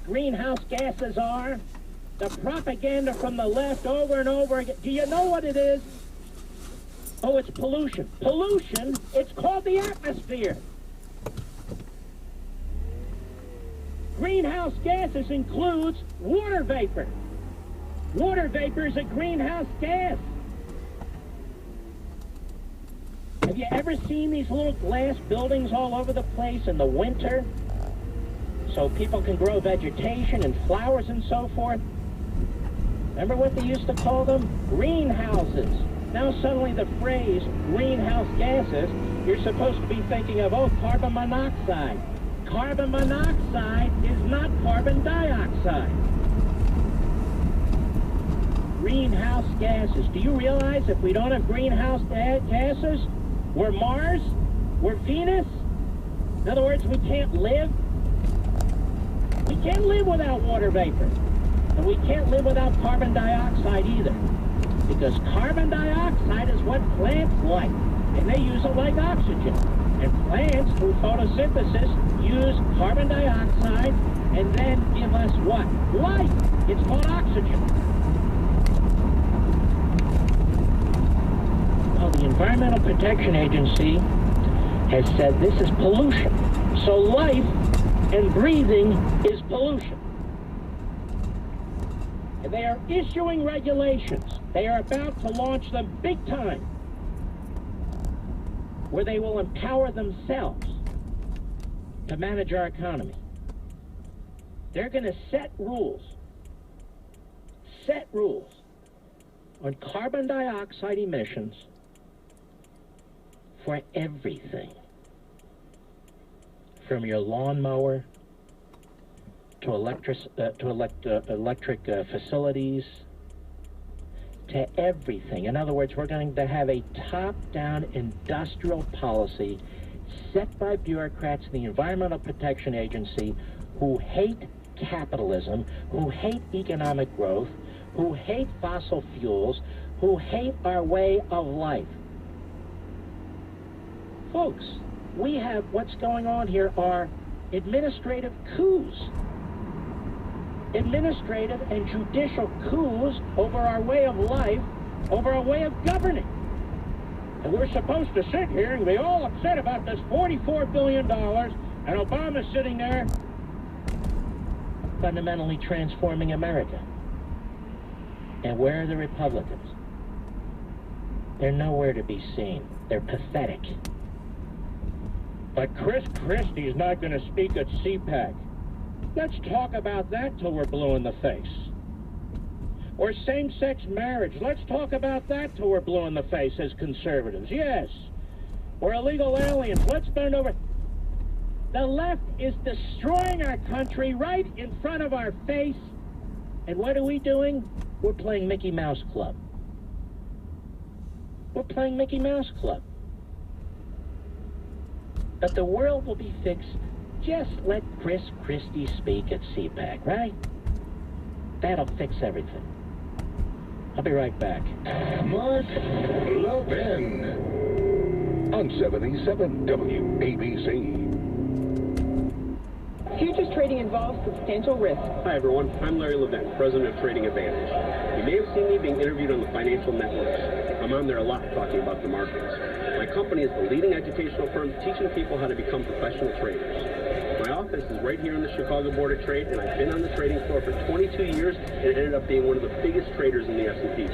greenhouse gases are? The propaganda from the left over and over again. Do you know what it is? Oh, it's pollution. Pollution? It's called the atmosphere. Greenhouse gases includes water vapor. Water vapor is a greenhouse gas. Have you ever seen these little glass buildings all over the place in the winter? So people can grow vegetation and flowers and so forth. Remember what they used to call them? Greenhouses. Now suddenly the phrase greenhouse gases, you're supposed to be thinking of, oh, carbon monoxide. Carbon monoxide is not carbon dioxide. Greenhouse gases. Do you realize if we don't have greenhouse gases, we're Mars? We're Venus? In other words, we can't live? We can't live without water vapor. And we can't live without carbon dioxide either. Because carbon dioxide is what plants like. And they use it like oxygen. And plants, through photosynthesis, use carbon dioxide and then give us what? Life. It's called oxygen. Well, the Environmental Protection Agency has said this is pollution. So life and breathing is pollution. And they are issuing regulations. They are about to launch them big time, where they will empower themselves to manage our economy. They're going to set rules on carbon dioxide emissions for everything, from your lawnmower to electric facilities, to everything. In other words, we're going to have a top-down industrial policy set by bureaucrats in the Environmental Protection Agency who hate capitalism, who hate economic growth, who hate fossil fuels, who hate our way of life. Folks, we have what's going on here are administrative coups. Administrative and judicial coups over our way of life, over our way of governing. And we're supposed to sit here and be all upset about this $44 billion, and Obama's sitting there fundamentally transforming America. And where are the Republicans? They're nowhere to be seen. They're pathetic. But Chris Christie's not going to speak at CPAC. Let's talk about that till we're blue in the face. Or same-sex marriage. Let's talk about that till we're blue in the face as conservatives. Yes. Or illegal aliens. Let's bend over. The left is destroying our country right in front of our face. And what are we doing? We're playing Mickey Mouse Club. We're playing Mickey Mouse Club. But the world will be fixed. Just let Chris Christie speak at CPAC, right? That'll fix everything. I'll be right back. Mark Levin on 77 WABC. Futures trading involves substantial risk. Hi everyone, I'm Larry Levin, President of Trading Advantage. You may have seen me being interviewed on the financial networks. I'm on there a lot talking about the markets. My company is the leading educational firm teaching people how to become professional traders. My office is right here on the Chicago Board of Trade, and I've been on the trading floor for 22 years and ended up being one of the biggest traders in the S&P.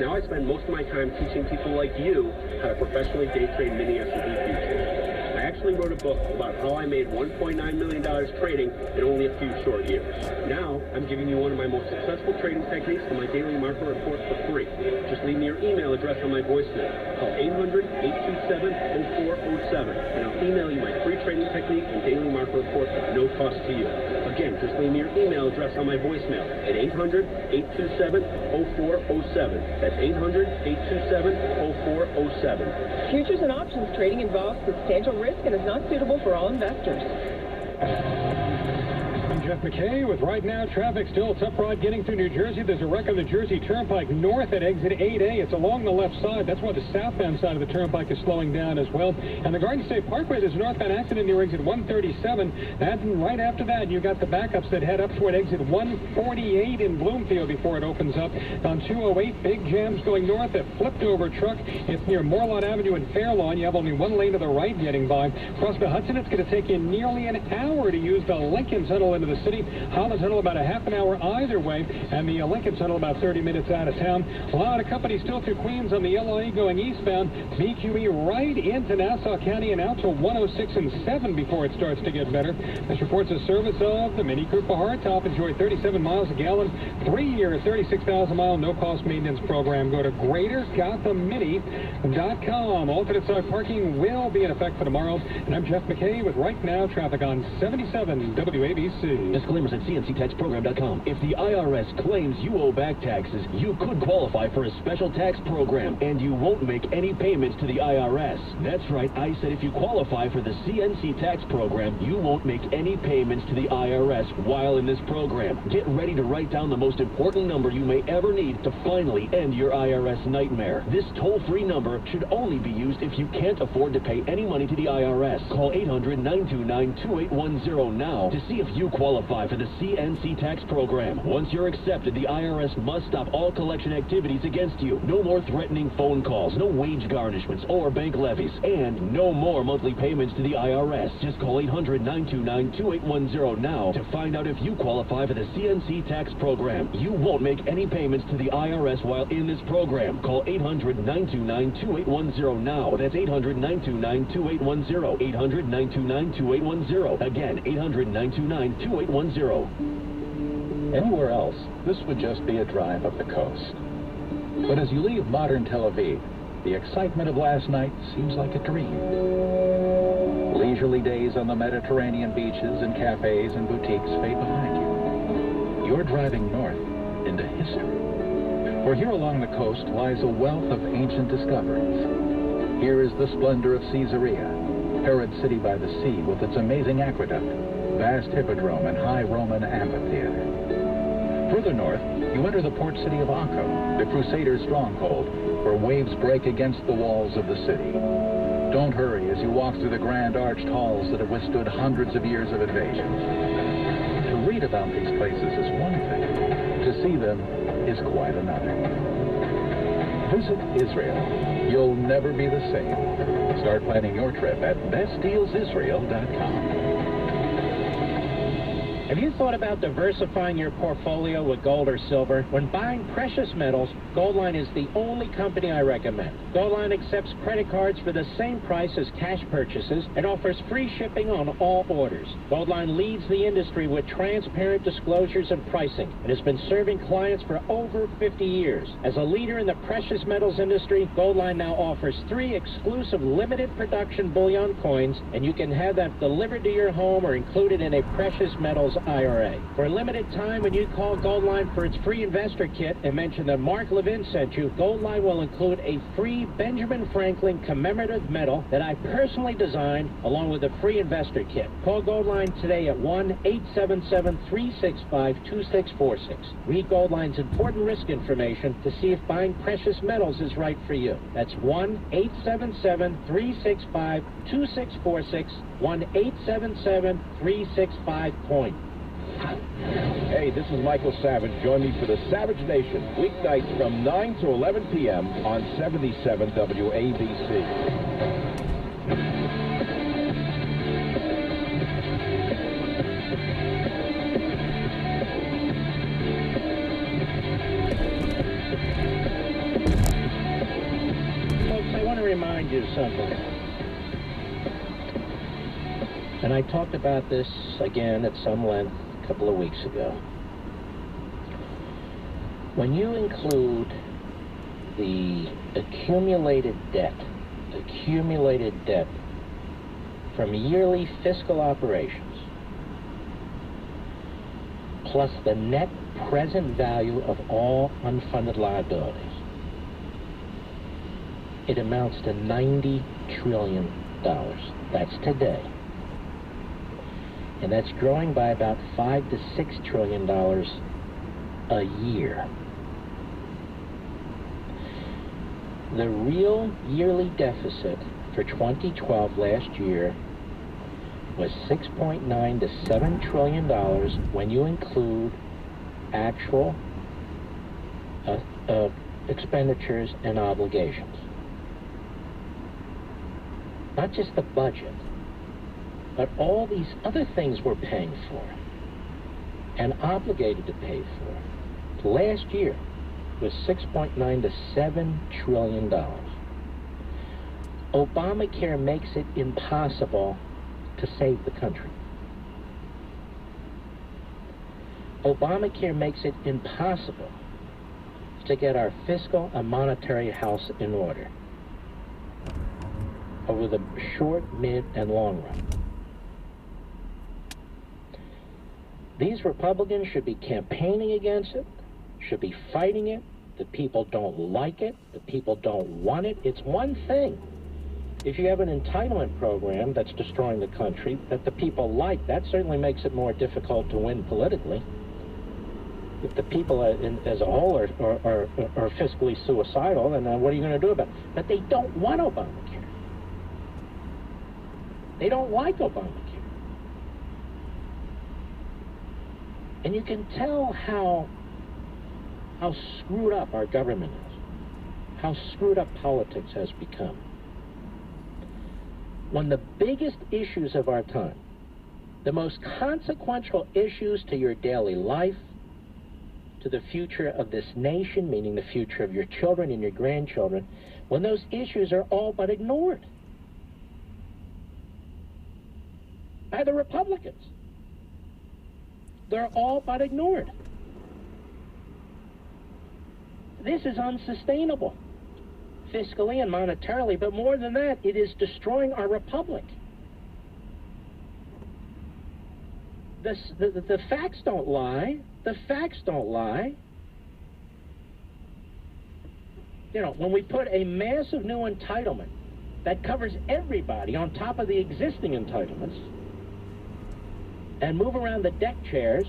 Now I spend most of my time teaching people like you how to professionally day trade mini S&P futures. I actually wrote a book about how I made $1.9 million trading in only a few short years. Now, I'm giving you one of my most successful trading techniques in my daily market report for free. Just leave me your email address on my voicemail. Call 800-827-0407, and I'll email you my free trading technique and daily market report at no cost to you. Again, just leave me your email address on my voicemail at 800-827-0407. That's 800-827-0407. Futures and options trading involves substantial risk and is not suitable for all investors. I'm Jeff McKay with Right Now Traffic. Still a tough ride getting through New Jersey. There's a wreck on the Jersey Turnpike north at exit 8A. It's along the left side. That's why the southbound side of the turnpike is slowing down as well. And the Garden State Parkway, there's a northbound accident near exit 137. And right after that, you got the backups that head up toward exit 148 in Bloomfield before it opens up. On 208, big jams going north. A flipped over truck. It's near Morlawn Avenue and Fairlawn. You have only one lane to the right getting by. Across the Hudson, it's going to take you nearly an hour to use the Lincoln Tunnel into the city. Holland Tunnel about a half an hour either way, and the Lincoln Tunnel about 30 minutes out of town. A lot of companies still through Queens on the LIE going eastbound. BQE right into Nassau County and out to 106 and 7 before it starts to get better. This report's a service of the Mini Cooper Hardtop. Enjoy 37 miles a gallon, 3-year, 36,000-mile no-cost maintenance program. Go to GreaterGothamMini.com. Alternate side parking will be in effect for tomorrow. And I'm Jeff McKay with Right Now Traffic on 77 WABC. Disclaimers at cnctaxprogram.com. If the IRS claims you owe back taxes, you could qualify for a special tax program, and you won't make any payments to the IRS. That's right, I said if you qualify for the CNC tax program, you won't make any payments to the IRS while in this program. Get ready to write down the most important number you may ever need to finally end your IRS nightmare. This toll-free number should only be used if you can't afford to pay any money to the IRS. Call 800-929-2810 now to see if you qualify for the CNC tax program. Once you're accepted, the IRS must stop all collection activities against you. No more threatening phone calls, no wage garnishments or bank levies, and no more monthly payments to the IRS. Just call 800-929-2810 now to find out if you qualify for the CNC tax program. You won't make any payments to the IRS while in this program. Call 800-929-2810 now. That's 800-929-2810. 800-929-2810. Again, 800-929-2810. Anywhere else, this would just be a drive up the coast. But as you leave modern Tel Aviv, the excitement of last night seems like a dream. Leisurely days on the Mediterranean beaches and cafes and boutiques fade behind you. You're driving north into history. For here along the coast lies a wealth of ancient discoveries. Here is the splendor of Caesarea, Herod's city by the sea with its amazing aqueduct, vast hippodrome, and high Roman amphitheater. Further north, you enter the port city of Akko, the Crusaders' stronghold, where waves break against the walls of the city. Don't hurry as you walk through the grand arched halls that have withstood hundreds of years of invasion. To read about these places is one thing. To see them is quite another. Visit Israel. You'll never be the same. Start planning your trip at bestdealsisrael.com. Have you thought about diversifying your portfolio with gold or silver? When buying precious metals, Goldline is the only company I recommend. Goldline accepts credit cards for the same price as cash purchases and offers free shipping on all orders. Goldline leads the industry with transparent disclosures and pricing and has been serving clients for over 50 years. As a leader in the precious metals industry, Goldline now offers 3 exclusive limited production bullion coins, and you can have them delivered to your home or included in a precious metals IRA. For a limited time, when you call Goldline for its free investor kit and mention that Mark Levin sent you, Goldline will include a free Benjamin Franklin commemorative medal that I personally designed, along with a free investor kit. Call Goldline today at 1-877-365-2646. Read Goldline's important risk information to see if buying precious metals is right for you. That's 1-877-365-2646, 1-877-365-COIN. Hey, this is Michael Savage. Join me for the Savage Nation, weeknights from 9 to 11 p.m. on 77 WABC. Folks, I want to remind you of something. And I talked about this again at some length a couple of weeks ago. When you include the accumulated debt from yearly fiscal operations, plus the net present value of all unfunded liabilities, it amounts to $90 trillion. That's today. and that's growing by about $5 to $6 trillion a year. The real yearly deficit for 2012 last year was $6.9 to $7 trillion when you include actual expenditures and obligations. Not just the budget, but all these other things we're paying for and obligated to pay for. Last year was $6.9 to $7 trillion. Obamacare makes it impossible to save the country. Obamacare makes it impossible to get our fiscal and monetary house in order over the short, mid, and long run. These Republicans should be campaigning against it, should be fighting it. The people don't like it. The people don't want it. It's one thing if you have an entitlement program that's destroying the country that the people like. That certainly makes it more difficult to win politically. If the people as a whole are fiscally suicidal, then what are you going to do about it? But they don't want Obamacare. They don't like Obamacare. And you can tell how screwed up our government is, how screwed up politics has become. When the biggest issues of our time, the most consequential issues to your daily life, to the future of this nation, meaning the future of your children and your grandchildren, when those issues are all but ignored by the Republicans. They're all but ignored. This is unsustainable, fiscally and monetarily, but more than that, it is destroying our republic. The facts don't lie. The facts don't lie. You know, when we put a massive new entitlement that covers everybody on top of the existing entitlements and move around the deck chairs,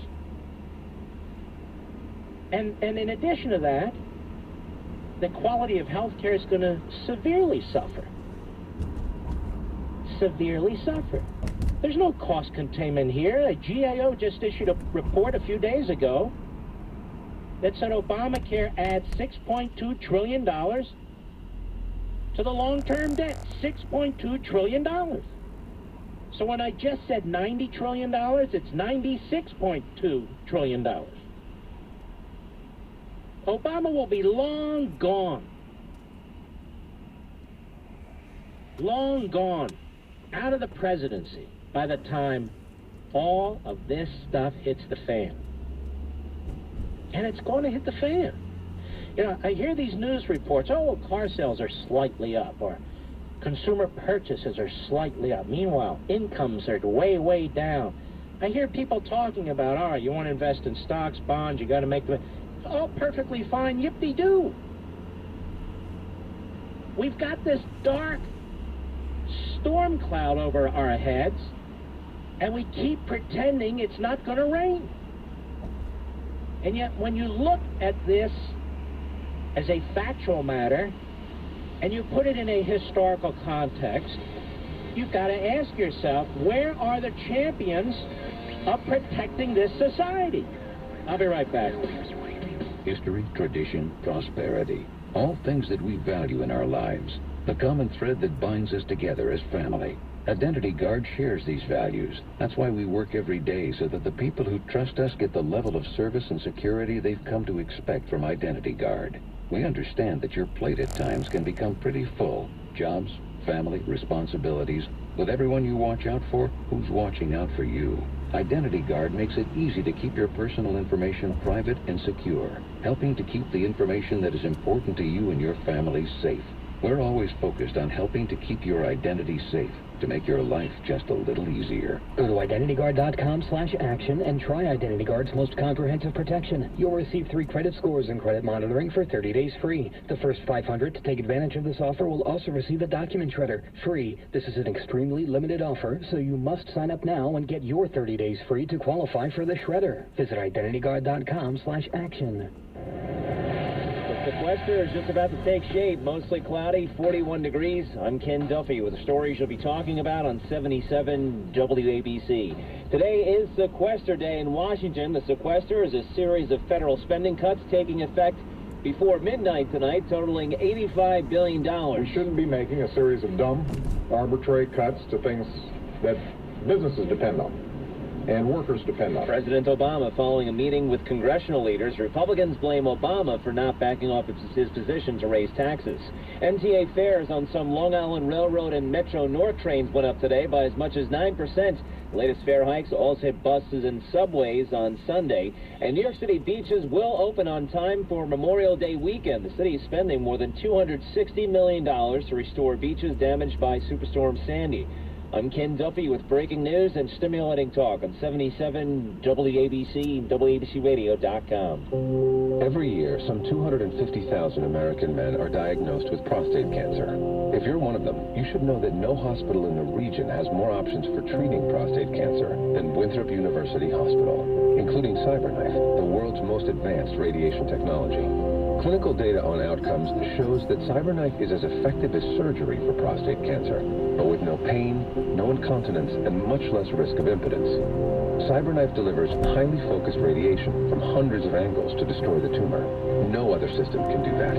and in addition to that, the quality of health care is going to severely suffer. Severely suffer. There's no cost containment here. A GAO just issued a report a few days ago that said Obamacare adds $6.2 trillion to the long-term debt. $6.2 trillion. So when I just said $90 trillion, it's $96.2 trillion. Obama will be long gone. Long gone. Out of the presidency by the time all of this stuff hits the fan. And it's going to hit the fan. You know, I hear these news reports, oh, car sales are slightly up, or consumer purchases are slightly up. Meanwhile, incomes are way, way down. I hear people talking about, all right, you want to invest in stocks, bonds, you got to make the... all perfectly fine, yippee-doo. We've got this dark storm cloud over our heads, and we keep pretending it's not going to rain. And yet, when you look at this as a factual matter, and you put it in a historical context, you've got to ask yourself, where are the champions of protecting this society? I'll be right back. History, tradition, prosperity, all things that we value in our lives. The common thread that binds us together as family. Identity Guard shares these values. That's why we work every day so that the people who trust us get the level of service and security they've come to expect from Identity Guard. We understand that your plate at times can become pretty full. Jobs, family, responsibilities. With everyone you watch out for, who's watching out for you? Identity Guard makes it easy to keep your personal information private and secure, helping to keep the information that is important to you and your family safe. We're always focused on helping to keep your identity safe, to make your life just a little easier. Go to IdentityGuard.com/action and try IdentityGuard's most comprehensive protection. You'll receive 3 credit scores and credit monitoring for 30 days free. The first 500 to take advantage of this offer will also receive a document shredder free. This is an extremely limited offer, so you must sign up now and get your 30 days free to qualify for the shredder. Visit IdentityGuard.com/action. The sequester is just about to take shape. Mostly cloudy, 41 degrees. I'm Ken Duffy with the stories you'll be talking about on 77 WABC. Today is Sequester Day in Washington. The sequester is a series of federal spending cuts taking effect before midnight tonight, totaling $85 billion. We shouldn't be making a series of dumb, arbitrary cuts to things that businesses depend on and workers depend on. President Obama following a meeting with congressional leaders. Republicans blame Obama for not backing off his position to raise taxes. MTA fares on some Long Island Railroad and Metro North trains went up today by as much as 9%. The latest fare hikes also hit buses and subways on Sunday. And New York City beaches will open on time for Memorial Day weekend. The city is spending more than $260 million to restore beaches damaged by Superstorm Sandy. I'm Ken Duffy with breaking news and stimulating talk on 77 WABC and WABCRadio.com. Every year, some 250,000 American men are diagnosed with prostate cancer. If you're one of them, you should know that no hospital in the region has more options for treating prostate cancer than Winthrop University Hospital, including CyberKnife, the world's most advanced radiation technology. Clinical data on outcomes shows that CyberKnife is as effective as surgery for prostate cancer, but with no pain, no incontinence, and much less risk of impotence. CyberKnife delivers highly focused radiation from hundreds of angles to destroy the tumor. No other system can do that.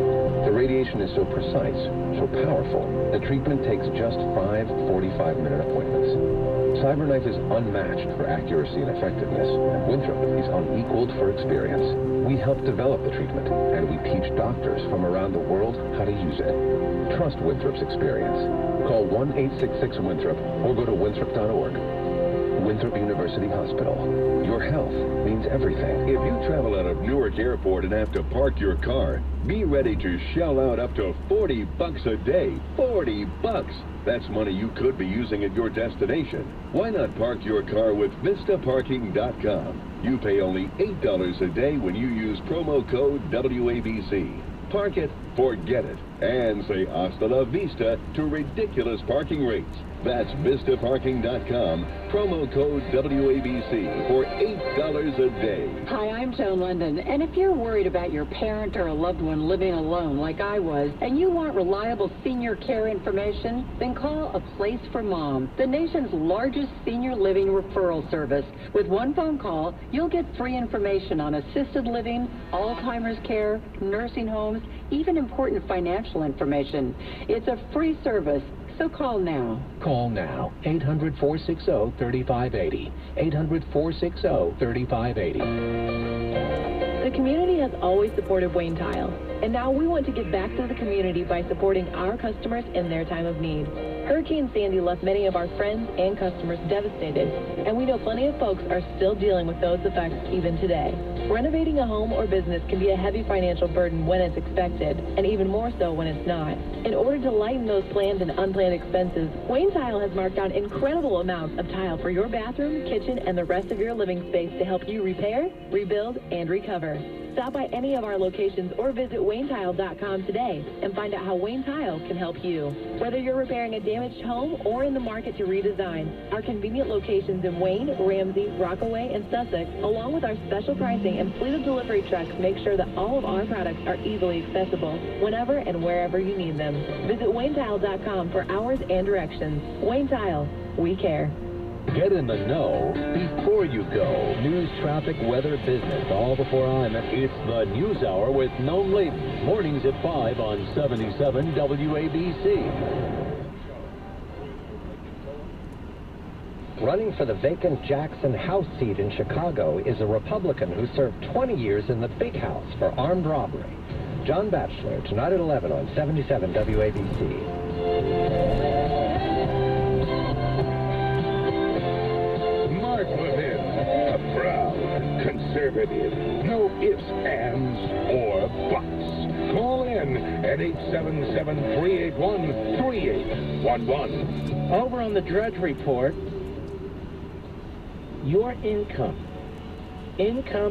The radiation is so precise, so powerful, that treatment takes just 5 45-minute appointments. CyberKnife is unmatched for accuracy and effectiveness. Winthrop is unequaled for experience. We help develop the treatment, and we teach doctors from around the world how to use it. Trust Winthrop's experience. Call 1-866-WINTHROP or go to winthrop.org. Winthrop University Hospital. Your health means everything. If you travel out of Newark Airport and have to park your car, be ready to shell out up to $40 a day. 40 bucks. That's money you could be using at your destination. Why not park your car with VistaParking.com? You pay only $8 a day when you use promo code WABC. Park it, forget it, and say hasta la vista to ridiculous parking rates. That's VistaParking.com, promo code WABC for $8 a day. Hi, I'm Joan London, and if you're worried about your parent or a loved one living alone like I was, and you want reliable senior care information, then call A Place for Mom, the nation's largest senior living referral service. With one phone call, you'll get free information on assisted living, Alzheimer's care, nursing homes, even important financial information. It's a free service. So call now. Call now. 800-460-3580. 800-460-3580. The community has always supported Wayne Tile, and now we want to give back to the community by supporting our customers in their time of need. Hurricane Sandy left many of our friends and customers devastated, and we know plenty of folks are still dealing with those effects even today. Renovating a home or business can be a heavy financial burden when it's expected, and even more so when it's not. In order to lighten those planned and unplanned expenses, Wayne Tile has marked down incredible amounts of tile for your bathroom, kitchen, and the rest of your living space to help you repair, rebuild, and recover. Stop by any of our locations or visit WayneTile.com today and find out how Wayne Tile can help you. Whether you're repairing a damaged home or in the market to redesign, our convenient locations in Wayne, Ramsey, Rockaway, and Sussex, along with our special pricing and fleet of delivery trucks, make sure that all of our products are easily accessible whenever and wherever you need them. Visit WayneTile.com for hours and directions. Wayne Tile, we care. Get in the know before you go. News, traffic, weather, business, all before I'm at. It's the News Hour with Noam Layton. Mornings at 5 on 77 WABC. Running for the vacant Jackson House seat in Chicago is a Republican who served 20 years in the Big House for armed robbery. John Batchelor, tonight at 11 on 77 WABC. Mark Levin, a proud conservative. No ifs, ands, or buts. Call in at 877-381-3811. Over on the Drudge Report, your income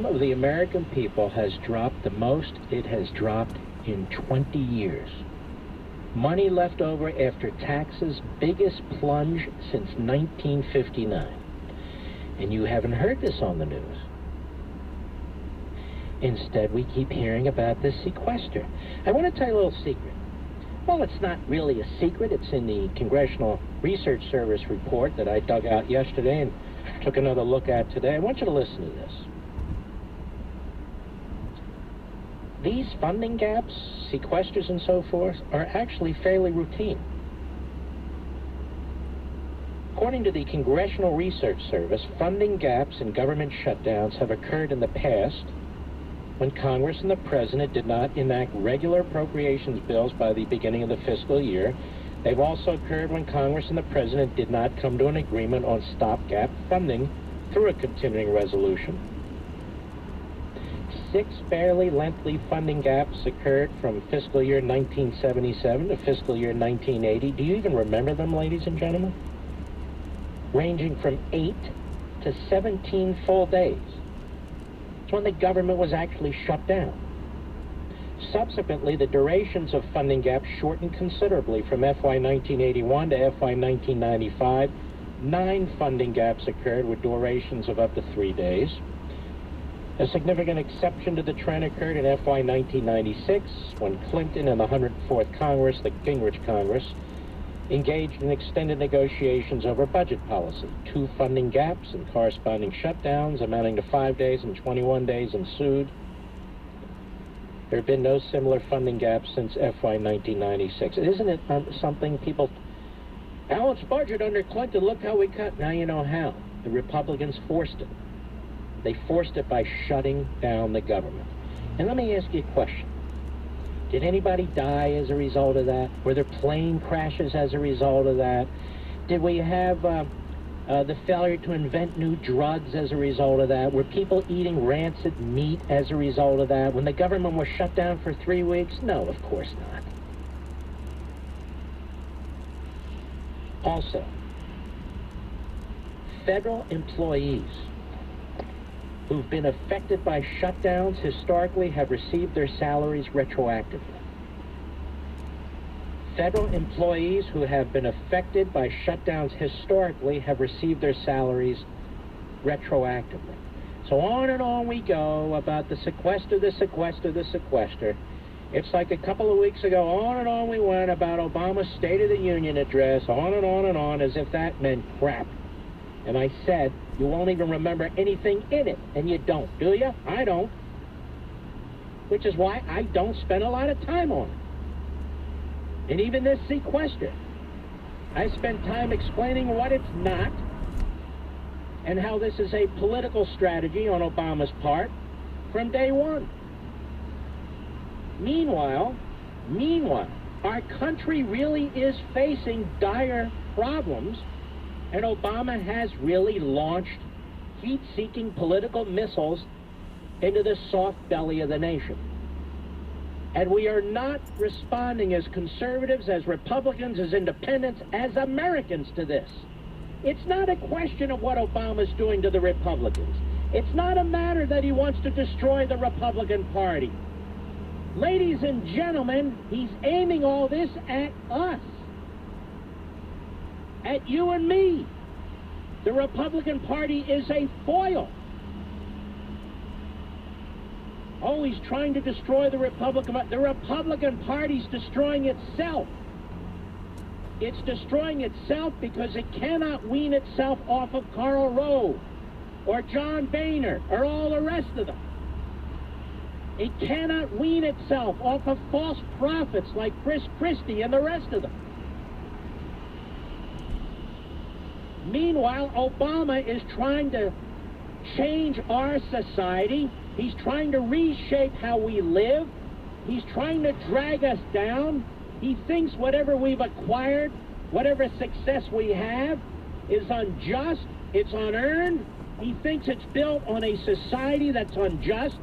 of the American people has dropped the most it has dropped in 20 years. Money left over after taxes, biggest plunge since 1959. And you haven't heard this on the news. Instead, we keep hearing about this sequester. I want to tell you a little secret. Well, it's not really a secret. It's in the Congressional Research Service report that I dug out yesterday and took another look at today. I want you to listen to this. These funding gaps, sequesters and so forth, are actually fairly routine. According to the Congressional Research Service, funding gaps and government shutdowns have occurred in the past when Congress and the President did not enact regular appropriations bills by the beginning of the fiscal year. They've also occurred when Congress and the President did not come to an agreement on stopgap funding through a continuing resolution. 6 fairly lengthy funding gaps occurred from fiscal year 1977 to fiscal year 1980. Do you even remember them, ladies and gentlemen? Ranging from 8 to 17 full days. It's when the government was actually shut down. Subsequently, the durations of funding gaps shortened considerably from FY 1981 to FY 1995. 9 funding gaps occurred with durations of up to 3 days. A significant exception to the trend occurred in FY 1996 when Clinton and the 104th Congress, the Gingrich Congress, engaged in extended negotiations over budget policy. 2 funding gaps and corresponding shutdowns amounting to 5 days and 21 days ensued. There have been no similar funding gaps since FY 1996. Isn't it something people... Balanced budget under Clinton, look how we cut. Now you know how. The Republicans forced it. They forced it by shutting down the government. And let me ask you a question. Did anybody die as a result of that? Were there plane crashes as a result of that? Did we have the failure to invent new drugs as a result of that? Were people eating rancid meat as a result of that? When the government was shut down for 3 weeks? No, of course not. Also, federal employees who've been affected by shutdowns historically have received their salaries retroactively. Federal employees who have been affected by shutdowns historically have received their salaries retroactively. So on and on we go about the sequester, the sequester, the sequester. It's like a couple of weeks ago, on and on we went about Obama's State of the Union address, on and on, as if that meant crap. And I said, you won't even remember anything in it. And you don't, do you? I don't. Which is why I don't spend a lot of time on it. And even this sequester, I spent time explaining what it's not and how this is a political strategy on Obama's part from day one. Meanwhile, our country really is facing dire problems. And Obama has really launched heat-seeking political missiles into the soft belly of the nation. And we are not responding as conservatives, as Republicans, as independents, as Americans to this. It's not a question of what Obama's doing to the Republicans. It's not a matter that he wants to destroy the Republican Party. Ladies and gentlemen, he's aiming all this at us. At you and me. The Republican Party is a foil. Oh, he's trying to destroy the Republican Party. The Republican Party's destroying itself. It's destroying itself because it cannot wean itself off of Karl Rove or John Boehner or all the rest of them. It cannot wean itself off of false prophets like Chris Christie and the rest of them. Meanwhile, Obama is trying to change our society. He's trying to reshape how we live. He's trying to drag us down. He thinks whatever we've acquired, whatever success we have, is unjust, it's unearned, He thinks it's built on a society that's unjust.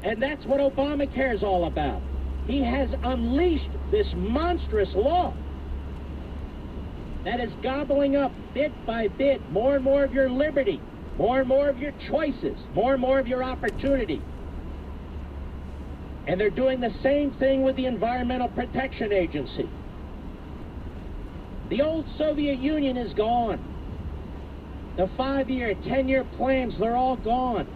And that's what Obamacare is all about. He has unleashed this monstrous law that is gobbling up bit by bit more and more of your liberty, more and more of your choices, more and more of your opportunity. And they're doing the same thing with the Environmental Protection Agency. The old Soviet Union is gone. The 5-year, 10-year plans, they're all gone.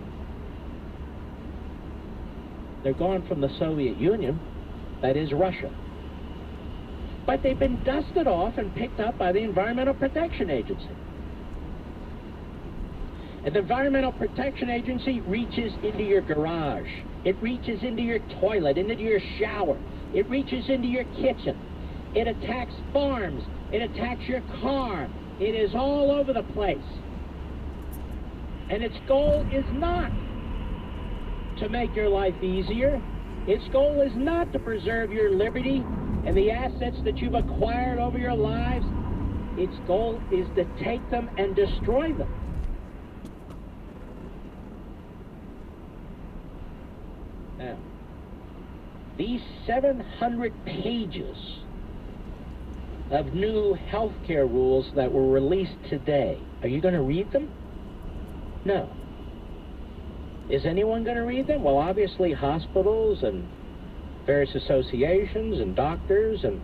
They're gone from the Soviet Union, that is Russia. But they've been dusted off and picked up by the Environmental Protection Agency. And the Environmental Protection Agency reaches into your garage. It reaches into your toilet, into your shower. It reaches into your kitchen. It attacks farms. It attacks your car. It is all over the place. And its goal is not to make your life easier. Its goal is not to preserve your liberty and the assets that you've acquired over your lives. Its goal is to take them and destroy them. Now, these 700 pages of new health care rules that were released today, are you going to read them? No. Is anyone going to read them? Well, obviously hospitals and various associations and doctors and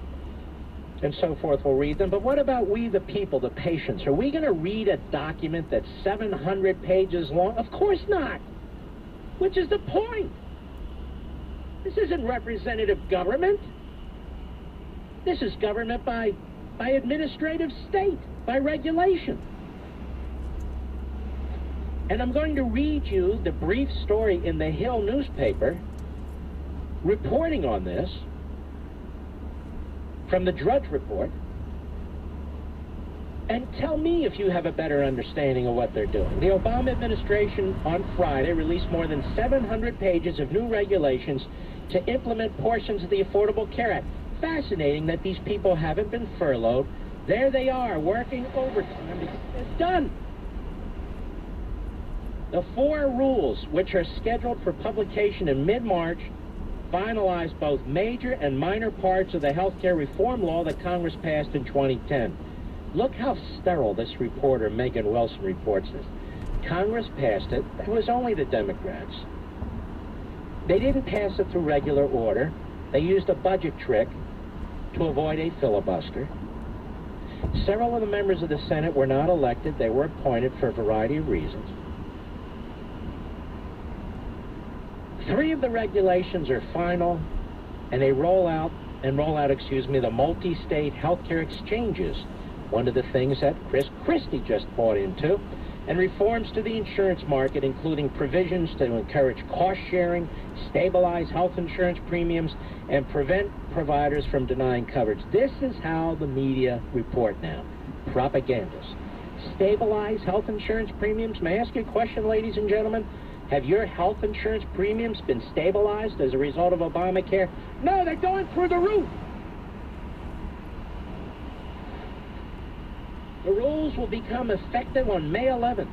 so forth will read them. But what about we, the people, the patients? Are we going to read a document that's 700 pages long? Of course not. Which is the point? This isn't representative government. This is government by administrative state, by regulation. And I'm going to read you the brief story in the Hill newspaper reporting on this from the Drudge Report, and tell me if you have a better understanding of what they're doing. The Obama administration on Friday released more than 700 pages of new regulations to implement portions of the Affordable Care Act. Fascinating that these people haven't been furloughed. There they are, working overtime to get this done. The 4 rules, which are scheduled for publication in mid-March, finalize both major and minor parts of the health care reform law that Congress passed in 2010. Look how sterile this reporter, Megan Wilson, reports this. Congress passed it. It was only the Democrats. They didn't pass it through regular order. They used a budget trick to avoid a filibuster. Several of the members of the Senate were not elected. They were appointed for a variety of reasons. 3 of the regulations are final, and they roll out the multi-state healthcare exchanges, one of the things that Chris Christie just bought into, and reforms to the insurance market, including provisions to encourage cost sharing, stabilize health insurance premiums, and prevent providers from denying coverage. This is how the media report now. Propagandists. Stabilize health insurance premiums? May I ask you a question, ladies and gentlemen? Have your health insurance premiums been stabilized as a result of Obamacare? No, they're going through the roof. The rules will become effective on May 11th,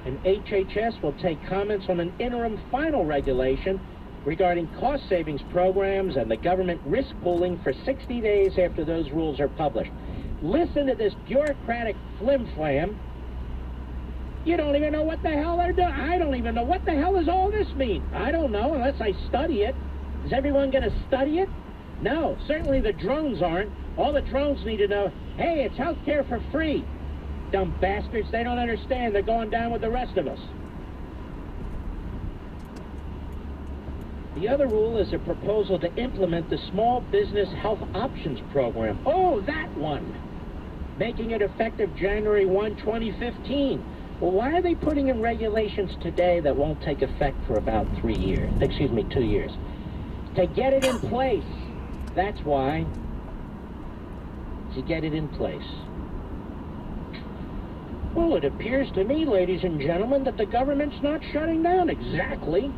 and HHS will take comments on an interim final regulation regarding cost savings programs and the government risk pooling for 60 days after those rules are published. Listen to this bureaucratic flim-flam. You don't even know what the hell they're doing. I don't even know what the hell does all this mean. I don't know unless I study it. Is everyone going to study it? No, certainly the drones aren't. All the drones need to know, hey, it's health care for free. Dumb bastards, they don't understand. They're going down with the rest of us. The other rule is a proposal to implement the Small Business Health Options Program. Oh, that one. Making it effective January 1, 2015. Well, why are they putting in regulations today that won't take effect for about 2 years? To get it in place. That's why. To get it in place. Well, it appears to me, ladies and gentlemen, that the government's not shutting down exactly.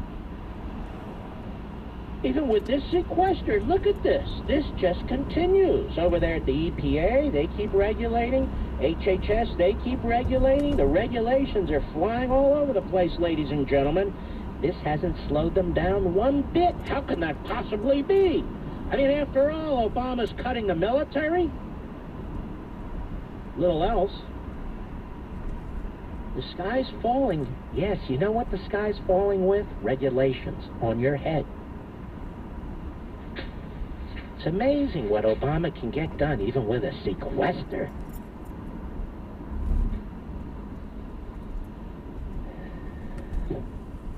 Even with this sequester, look at this. This just continues. Over there at the EPA, they keep regulating. HHS, they keep regulating. The regulations are flying all over the place, ladies and gentlemen. This hasn't slowed them down one bit. How can that possibly be? I mean, after all, Obama's cutting the military. Little else. The sky's falling. Yes, you know what the sky's falling with? Regulations on your head. It's amazing what Obama can get done, even with a sequester.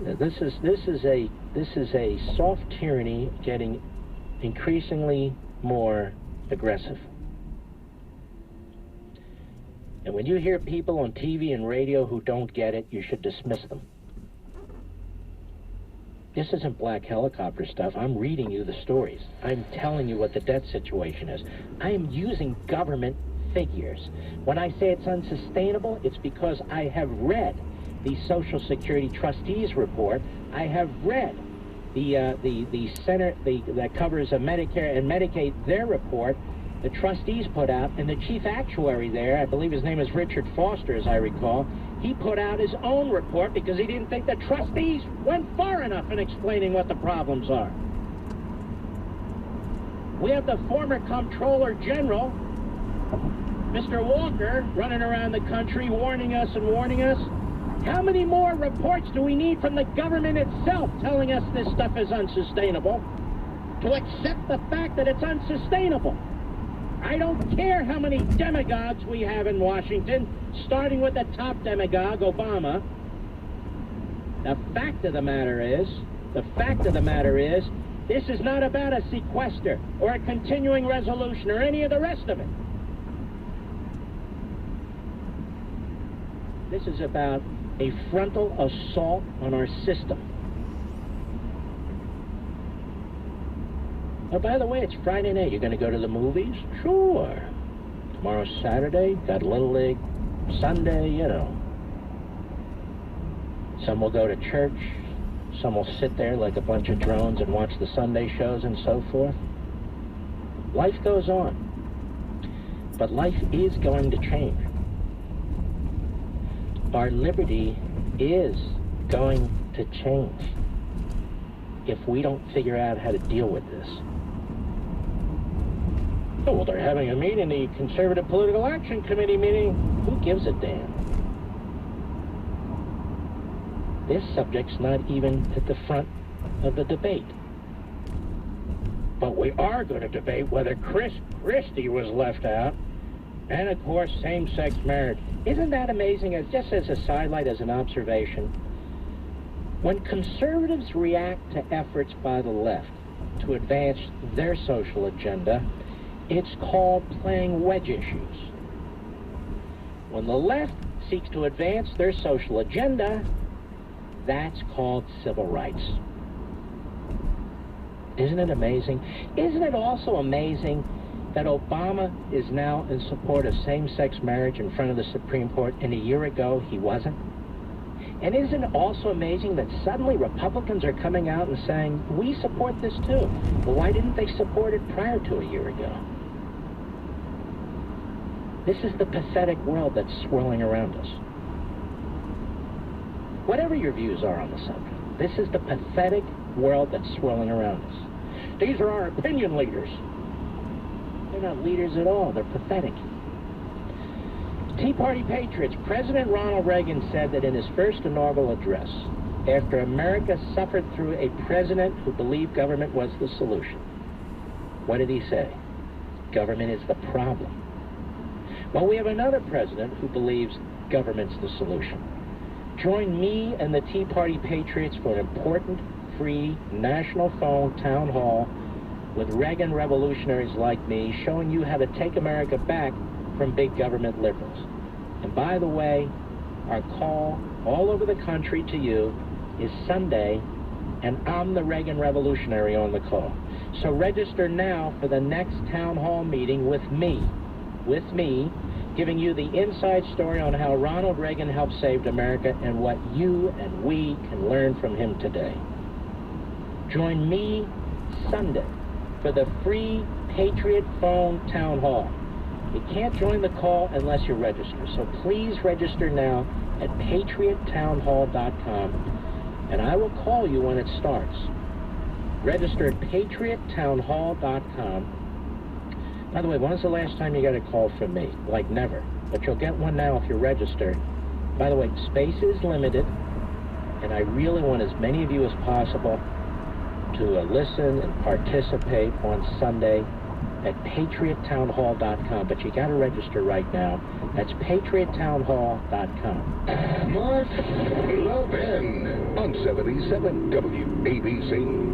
This is a soft tyranny getting increasingly more aggressive. And when you hear people on TV and radio who don't get it, you should dismiss them. This isn't black helicopter stuff. I'm reading you the stories. I'm telling you what the debt situation is. I am using government figures. When I say it's unsustainable, it's because I have read the Social Security Trustees report. I have read the Center that covers Medicare and Medicaid, their report the trustees put out, and the chief actuary there, I believe his name is Richard Foster, as I recall, he put out his own report because he didn't think the trustees went far enough in explaining what the problems are. We have the former Comptroller General, Mr. Walker, running around the country warning us and warning us. How many more reports do we need from the government itself telling us this stuff is unsustainable to accept the fact that it's unsustainable? I don't care how many demagogues we have in Washington, starting with the top demagogue, Obama. The fact of the matter is, this is not about a sequester or a continuing resolution or any of the rest of it. This is about a frontal assault on our system. Oh, by the way, it's Friday night. You're going to go to the movies? Sure. Tomorrow's Saturday. Got Little League. Sunday, you know. Some will go to church. Some will sit there like a bunch of drones and watch the Sunday shows and so forth. Life goes on. But life is going to change. Our liberty is going to change if we don't figure out how to deal with this. Oh, well, they're having a meeting, the Conservative Political Action Committee meeting. Who gives a damn? This subject's not even at the front of the debate. But we are going to debate whether Christie was left out, and of course, same-sex marriage. Isn't that amazing? As just as a sidelight, as an observation, when conservatives react to efforts by the left to advance their social agenda, it's called playing wedge issues. When the left seeks to advance their social agenda, that's called civil rights. Isn't it amazing? Isn't it also amazing that Obama is now in support of same-sex marriage in front of the Supreme Court, and a year ago he wasn't? And isn't it also amazing that suddenly Republicans are coming out and saying, we support this too? Well, why didn't they support it prior to a year ago? This is the pathetic world that's swirling around us. Whatever your views are on the subject, this is the pathetic world that's swirling around us. These are our opinion leaders. They're not leaders at all. They're pathetic. Tea Party patriots, President Ronald Reagan said that in his first inaugural address, after America suffered through a president who believed government was the solution, what did he say? Government is the problem. Well, we have another president who believes government's the solution. Join me and the Tea Party patriots for an important, free, national phone town hall with Reagan revolutionaries like me, showing you how to take America back from big government liberals. And by the way, our call all over the country to you is Sunday, and I'm the Reagan revolutionary on the call. So register now for the next town hall meeting with me, giving you the inside story on how Ronald Reagan helped save America and what you and we can learn from him today. Join me Sunday for the free Patriot Phone Town Hall. You can't join the call unless you register. So please register now at patriottownhall.com, and I will call you when it starts. Register at patriottownhall.com. By the way, when was the last time you got a call from me? Like never. But you'll get one now if you register. By the way, space is limited, and I really want as many of you as possible to listen and participate on Sunday at patriottownhall.com. But you got to register right now. That's patriottownhall.com. Mark Levin on 77 WABC.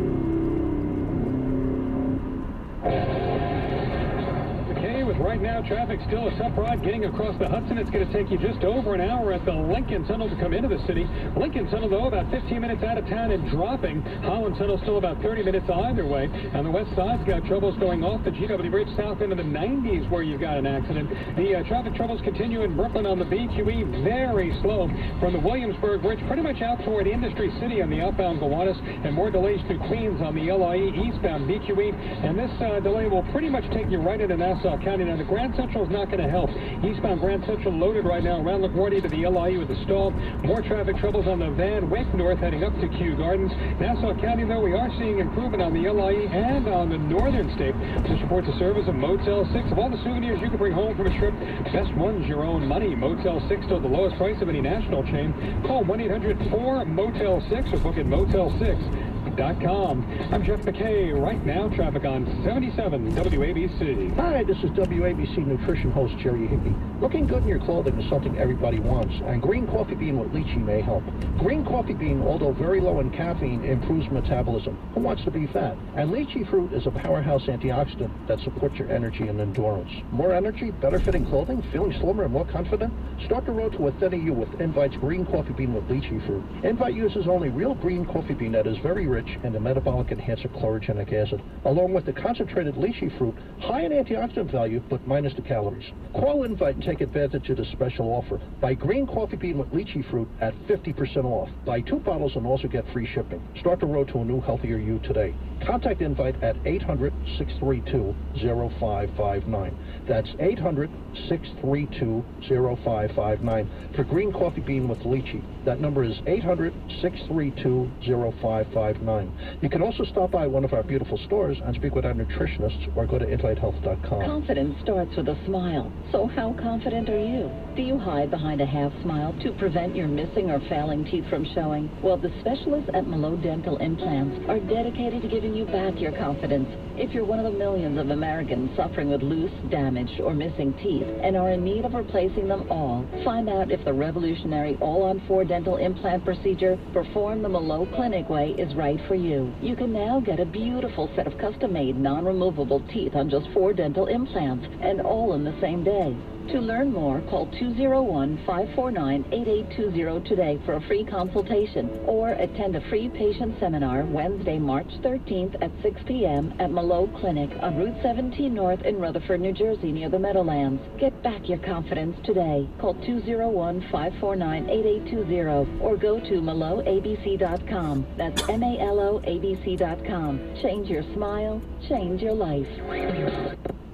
With right now traffic still a tough ride getting across the Hudson. It's going to take you just over an hour at the Lincoln Tunnel to come into the city. Lincoln Tunnel, though, about 15 minutes out of town and dropping. Holland Tunnel still about 30 minutes either way. On the west side's got troubles going off the GW Bridge south into the 90s where you've got an accident. The traffic troubles continue in Brooklyn on the BQE, very slow from the Williamsburg Bridge pretty much out toward Industry City on the outbound Gowanus, and more delays through Queens on the LIE eastbound BQE. And this delay will pretty much take you right into Nassau County. Now, the Grand Central is not going to help. Eastbound Grand Central loaded right now around LaGuardia to the LIE with a stall. More traffic troubles on the Van Wyck North heading up to Kew Gardens. Nassau County, though, we are seeing improvement on the LIE and on the northern state. This reports a service of Motel 6. Of all the souvenirs you can bring home from a trip, best one's your own money. Motel 6 still the lowest price of any national chain. Call 1-800-4-MOTEL-6 or book at Motel6.com. I'm Jeff McKay. Right now, traffic on 77 WABC. Hi, this is WABC nutrition host Jerry Hickey. Looking good in your clothing is something everybody wants, and green coffee bean with lychee may help. Green coffee bean, although very low in caffeine, improves metabolism. Who wants to be fat? And lychee fruit is a powerhouse antioxidant that supports your energy and endurance. More energy, better fitting clothing, feeling slimmer and more confident? Start the road to a thinner you with Invite's green coffee bean with lychee fruit. Invite uses only real green coffee bean that is very rich in the metabolic enhancer chlorogenic acid, along with the concentrated lychee fruit, high in antioxidant value, but minus the calories. Call Invite and take advantage of this special offer. Buy green coffee bean with lychee fruit at 50% off. Buy 2 bottles and also get free shipping. Start the road to a new, healthier you today. Contact Invite at 800-632-0559. That's 800-632-0559 for green coffee bean with lychee. That number is 800-632-0559. You can also stop by one of our beautiful stores and speak with our nutritionists or go to invitehealth.com. Confidence starts with a smile. So how confident are you? Do you hide behind a half smile to prevent your missing or failing teeth from showing? Well, the specialists at Malo Dental Implants are dedicated to giving you back your confidence. If you're one of the millions of Americans suffering with loose, damaged, or missing teeth and are in need of replacing them all, find out if the revolutionary all-on-4 dental implant procedure performed the Malo Clinic way is right for you. You can now get a beautiful set of custom-made, non-removable teeth on just 4 dental implants, and all in the same day. To learn more, call 201-549-8820 today for a free consultation, or attend a free patient seminar Wednesday, March 13th at 6 p.m. at Malo Clinic on Route 17 North in Rutherford, New Jersey, near the Meadowlands. Get back your confidence today. Call 201-549-8820 or go to MaloABC.com. That's MALOABC.com. Change your smile, change your life.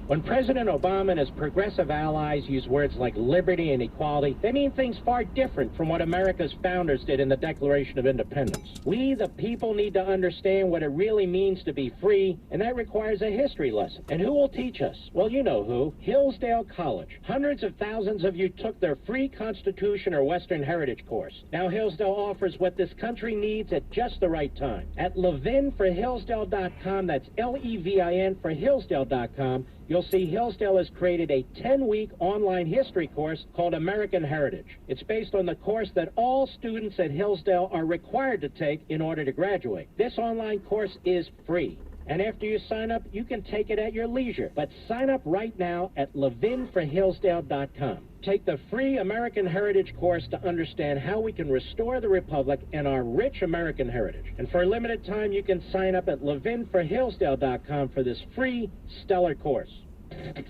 When President Obama and his progressive allies use words like liberty and equality, they mean things far different from what America's founders did in the Declaration of Independence. We, the people, need to understand what it really means to be free, and that requires a history lesson. And who will teach us? Well, you know who. Hillsdale College. Hundreds of thousands of you took their free Constitution or Western Heritage course. Now Hillsdale offers what this country needs at just the right time. At levinforhillsdale.com, that's L-E-V-I-N for Hillsdale.com, you'll see Hillsdale has created a 10-week online history course called American Heritage. It's based on the course that all students at Hillsdale are required to take in order to graduate. This online course is free. And after you sign up, you can take it at your leisure. But sign up right now at levinforhillsdale.com. Take the free American Heritage course to understand how we can restore the Republic and our rich American heritage. And for a limited time, you can sign up at levinforhillsdale.com for this free, stellar course.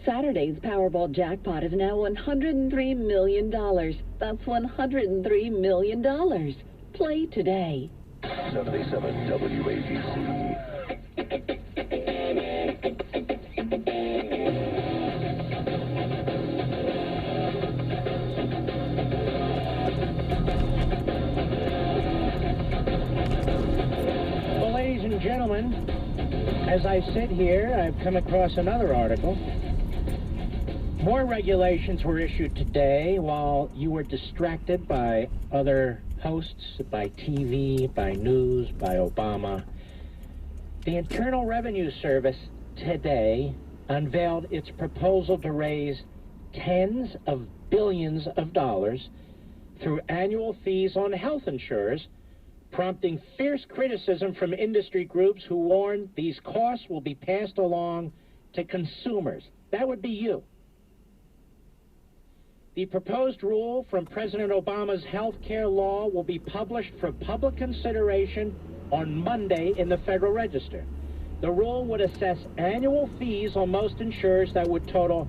Saturday's Powerball jackpot is now $103 million. That's $103 million. Play today. 77 WABC. gentlemen, as I sit here, I've come across another article. More regulations were issued today while you were distracted by other hosts, by TV, by news, by Obama. The Internal Revenue Service today unveiled its proposal to raise tens of billions of dollars through annual fees on health insurers, prompting fierce criticism from industry groups who warn these costs will be passed along to consumers. That would be you. The proposed rule from President Obama's health care law will be published for public consideration on Monday in the Federal Register. The rule would assess annual fees on most insurers that would total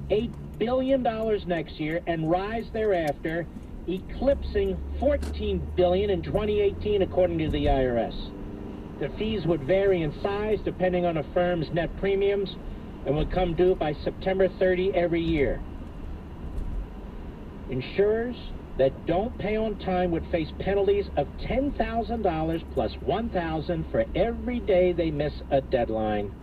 $8 billion next year and rise thereafter, eclipsing $14 billion in 2018, according to the IRS. The fees would vary in size depending on a firm's net premiums and would come due by September 30 every year. Insurers that don't pay on time would face penalties of $10,000 plus $1,000 for every day they miss a deadline.